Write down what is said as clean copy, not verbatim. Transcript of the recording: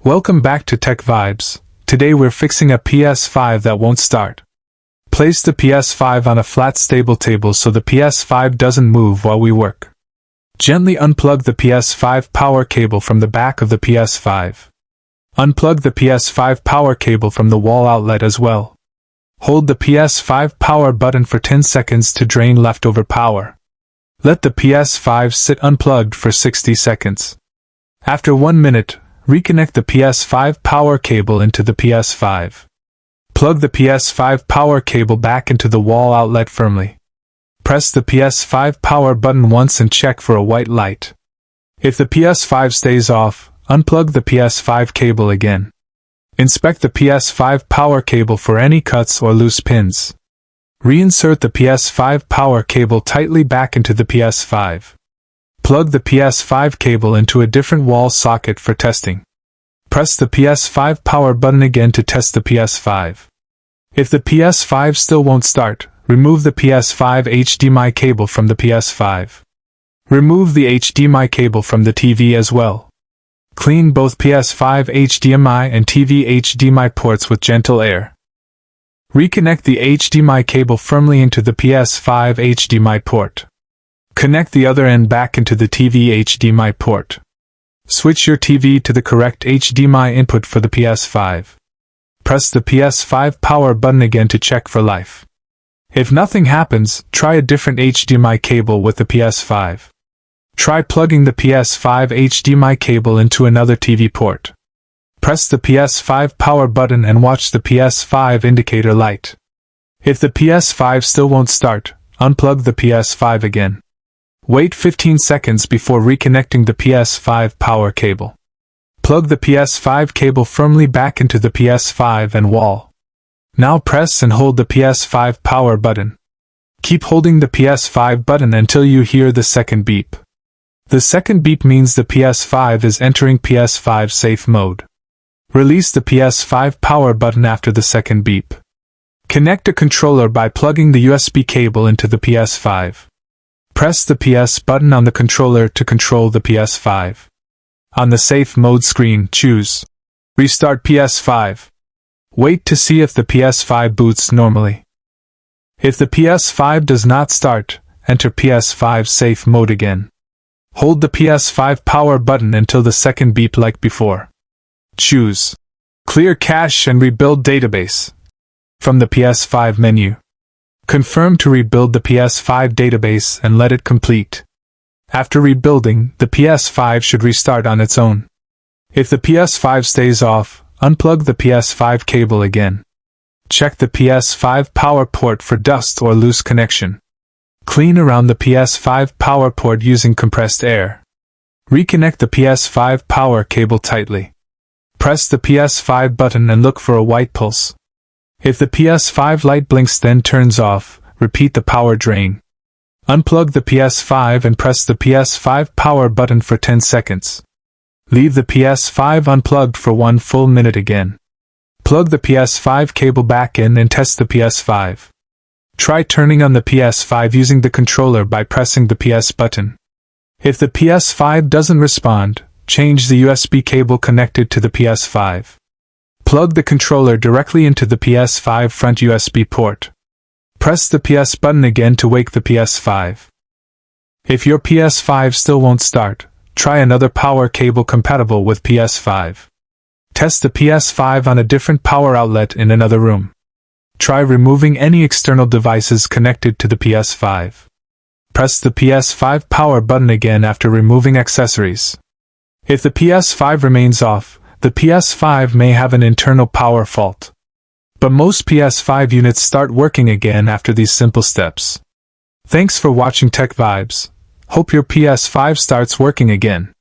Welcome back to Tech Vibes. Today we're fixing a PS5 that won't start. Place the PS5 on a flat stable table so the PS5 doesn't move while we work. Gently unplug the PS5 power cable from the back of the PS5. Unplug the PS5 power cable from the wall outlet as well. Hold the PS5 power button for 10 seconds to drain leftover power. Let the PS5 sit unplugged for 60 seconds. After 1 minute, reconnect the PS5 power cable into the PS5. Plug the PS5 power cable back into the wall outlet firmly. Press the PS5 power button once and check for a white light. If the PS5 stays off, unplug the PS5 cable again. Inspect the PS5 power cable for any cuts or loose pins. Reinsert the PS5 power cable tightly back into the PS5. Plug the PS5 cable into a different wall socket for testing. Press the PS5 power button again to test the PS5. If the PS5 still won't start, remove the PS5 HDMI cable from the PS5. Remove the HDMI cable from the TV as well. Clean both PS5 HDMI and TV HDMI ports with gentle air. Reconnect the HDMI cable firmly into the PS5 HDMI port. Connect the other end back into the TV HDMI port. Switch your TV to the correct HDMI input for the PS5. Press the PS5 power button again to check for life. If nothing happens, try a different HDMI cable with the PS5. Try plugging the PS5 HDMI cable into another TV port. Press the PS5 power button and watch the PS5 indicator light. If the PS5 still won't start, unplug the PS5 again. Wait 15 seconds before reconnecting the PS5 power cable. Plug the PS5 cable firmly back into the PS5 and wall. Now press and hold the PS5 power button. Keep holding the PS5 button until you hear the second beep. The second beep means the PS5 is entering PS5 safe mode. Release the PS5 power button after the second beep. Connect a controller by plugging the USB cable into the PS5. Press the PS button on the controller to control the PS5. On the safe mode screen, choose Restart PS5. Wait to see if the PS5 boots normally. If the PS5 does not start, enter PS5 safe mode again. Hold the PS5 power button until the second beep like before. Choose Clear Cache and Rebuild Database from the PS5 menu. Confirm to rebuild the PS5 database and let it complete. After rebuilding, the PS5 should restart on its own. If the PS5 stays off, unplug the PS5 cable again. Check the PS5 power port for dust or loose connection. Clean around the PS5 power port using compressed air. Reconnect the PS5 power cable tightly. Press the PS5 button and look for a white pulse. If the PS5 light blinks then turns off, repeat the power drain. Unplug the PS5 and press the PS5 power button for 10 seconds. Leave the PS5 unplugged for 1 full minute again. Plug the PS5 cable back in and test the PS5. Try turning on the PS5 using the controller by pressing the PS button. If the PS5 doesn't respond, change the USB cable connected to the PS5. Plug the controller directly into the PS5 front USB port. Press the PS button again to wake the PS5. If your PS5 still won't start, try another power cable compatible with PS5. Test the PS5 on a different power outlet in another room. Try removing any external devices connected to the PS5. Press the PS5 power button again after removing accessories. If the PS5 remains off, the PS5 may have an internal power fault. But most PS5 units start working again after these simple steps. Thanks for watching Tech Vibes. Hope your PS5 starts working again.